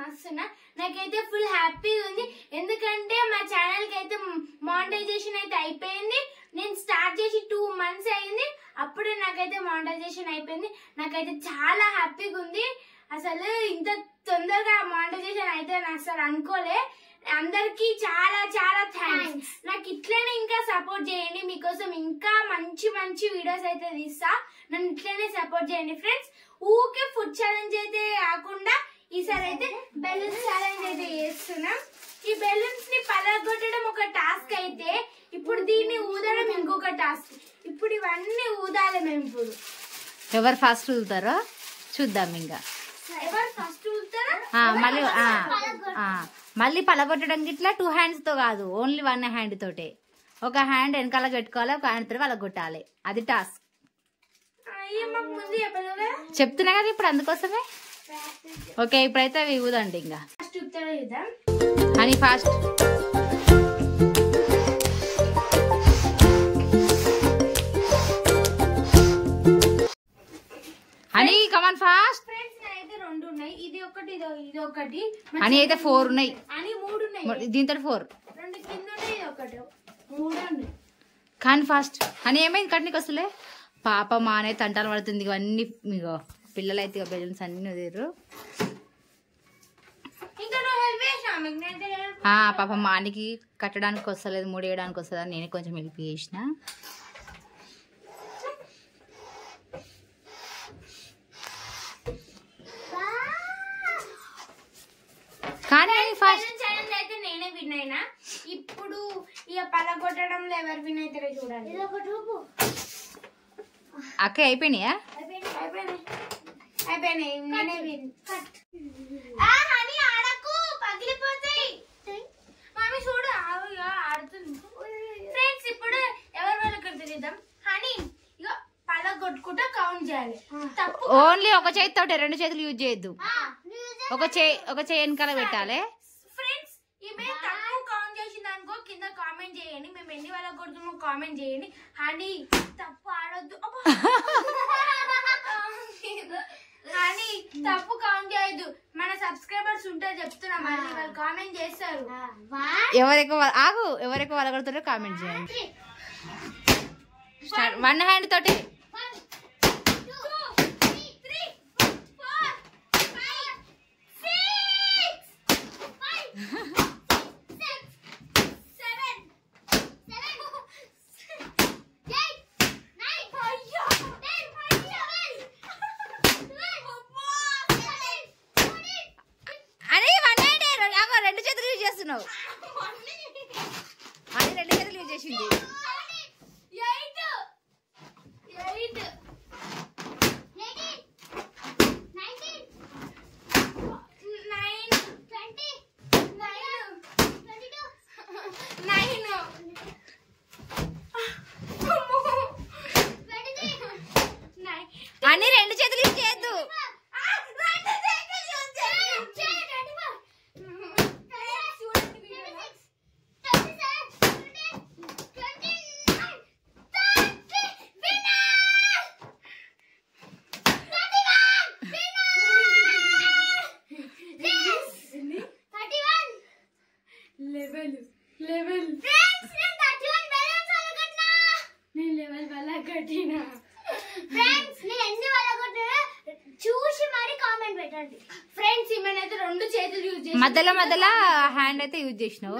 మస్తున్నా. నాకైతే ఫుల్ హ్యాపీగా ఉంది. ఎందుకంటే మా ఛానల్ కి అయితే మానిటైజేషన్ అయితే అయిపోయింది. నేను స్టార్ట్ చేసి 2 months అయింది. అప్పుడే నాకైతే మానిటైజేషన్ అయిపోయింది. నాకైతే చాలా హ్యాపీగా ఉంది. అసలు ఇంత తొందరగా మానిటైజేషన్ అయితే అసలు అనుకోలే. అందరికి చాలా చాలా థ్యాంక్స్. నాకు ఇట్లనే ఇంకా సపోర్ట్ చేయండి. మీకోసం ఇంకా మంచి మంచి వీడియోస్ అయితే తీస్తా. నన్ను ఇట్లనే సపోర్ట్ చేయండి ఫ్రెండ్స్. ఊకే ఫుడ్ ఛాలెంజ్ అయితే కాకుండా ఈసారి అయితే బెలూన్స్ ఛాలెంజ్ అయితే చేస్తున్నాం. ఈ బెలూన్స్ ని పలగొట్టడం ఒక టాస్క్ అయితే ఇప్పుడు దీన్ని ఊదడం ఇంకొక టాస్క్. ఇప్పుడు ఇవన్నీ ఊదాలి మేము. ఇప్పుడు ఎవరు ఫస్ట్ ఊదుతారో చూద్దాం. ఇంకా ఎవరు ఫస్ట్ ఊదుతారో మళ్ళీ పలగొట్టడం ఇట్లా 2 hands తో కాదు, ఓన్లీ 1 hand తోటే. ఒక హ్యాండ్ వెనకాల పెట్టుకోవాలి, ఒక హ్యాండ్ తో పలగొట్టాలి. అది టాస్క్. చెప్తున్నా కదా ఇప్పుడు, అందుకోసమే. ఓకే, ఇప్పుడైతే అవి ఊదండి. ఇంకా అని ఫాస్ట్. అని కమాన్ ఫాస్ట్. రెండు ఉన్నాయి, ఇది ఒకటి ఇది ఒకటి. అని అయితే 4 ఉన్నాయి, అని 3 ఉన్నాయి. దీంతో 4. 2 కింద ఉన్నాయి, ఇది ఒకటి 3 ఉన్నాయి. కానీ ఫాస్ట్. అని ఏమైంది కట్నికి వస్తలే. పాప మానే తంటాలు పడుతుంది. ఇవన్నీ మీకు పిల్లలు అయితే బెలూన్స్ అన్ని వదిలేరు. పాప మానికి కట్టడానికి వస్తలేదు, ముడేయడానికి వస్తుంది అని నేనే కొంచెం హెల్ప్ చేసిన. కానీ ఛాలెంజ్ అయితే నేనే విన్ అయినా. ఇప్పుడు ఇక పలగొట్టడంలో ఎవరు విన్ అవుతారో చూడాలి. అక్క అయిపోయినాయా? అయిపోయినాయి. నేనే విన్. ఆడకు, పగిలిపోతాయి. మమ్మీ చూడు ఆడుతుంది. ఫ్రెండ్స్ ఇప్పుడు ఎవరు వాళ్ళకి తెలియదాం. హనీ ఇక పలగొట్టుకుంటా కౌంట్ చేయాలి. ఓన్లీ ఒక చేతితో, 2 చేతులు యూజ్ చేయొద్దు. ఒక చేయి వెనకాల పెట్టాలి. ఫ్రెండ్స్ ఈమె తక్కువ కౌంట్ చేసింది అనుకో కింద కామెంట్ చేయండి. మేము ఎన్ని వాళ్ళకి కొడుతున్నామో కామెంట్ చేయండి. హనీ తప్పు ఆడొద్దు. హనీ తప్పు కౌంట్ చేయొద్దు. మన సబ్స్క్రైబర్స్ ఉంటే చెప్తున్నా, మళ్ళీ వాళ్ళు కామెంట్ చేస్తారు. ఎవరెక్కువ వాళ్ళగొడుతారో కామెంట్ చేయండి. 1 hand తోటి. అని 2 చేతులు యూజ్ చేసింది. 2 చేతులు యూజ్ చేయొద్దు. ఫ్రెండ్స్ ఈమెనైతే 2 చేతులు యూజ్ చేసి మధ్యలో హ్యాండ్ అయితే యూజ్ చేసినావు.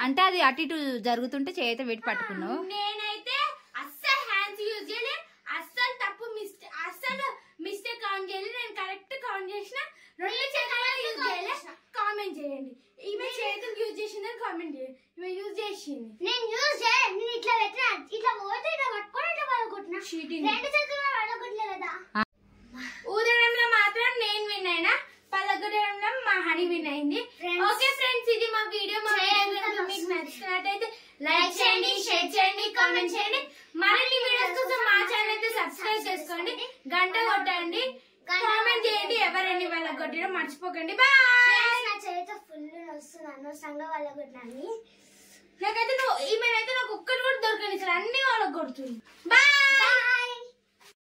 అంటే అది అటు ఇటు జరుగుతుంటే చేయి అయితే పెట్టి పట్టుకున్నావు. నేనైతే అస్సలు హ్యాండ్స్ యూజ్ చేయలే. అస్సలు తప్పు అస్సలు మిస్టేక్ కౌంట్ చేయలేదు. నేను కరెక్ట్ కౌంట్ చేసిన. 2 చేతులు యూజ్ చేయలే. కామెంట్ చేయండి. ఈమె చేతులు యూజ్ చేసిందని కామెంట్ చేయండి. ఈమె యూజ్ చేసింది. నేను యూజ్ చేయలేదు. నేను ఇట్లా పెట్టినా, ఇట్లా పోతే ఇట్లా పట్టుకొని ఇట్లా పడగొట్టినా. 2 చేతులు పడగొట్టలే కదా. ఊదడంలో మాత్రం నేను విన్ అయినా, పలగొట్టడంలో మా హనీ విన్ అయింది. ఓకే ఫ్రెండ్స్, ఇది మా వీడియో. మా వీడియో మీకు నచ్చినట్టయితే లైక్ చేయండి, షేర్ చేయండి, కామెంట్ చేయండి. మరిన్ని వీడియోస్ కోసం మా ఛానల్ అయితే సబ్స్క్రైబ్ చేసుకోండి, గంట కొట్టండి, కామెంట్ చేయండి. ఎవరైనా వాళ్ళకి కొట్టడం మర్చిపోకండి. బాయ్. నా చేత ఫుల్ వస్తుంది అనవసరంగా వాళ్ళకి కొట్టాలి. నాకైతే ఈమెనైతే నాకు ఒక్కటి కూడా దొరకని, అన్ని వాళ్ళకి కొడుతుంది. బాయ్.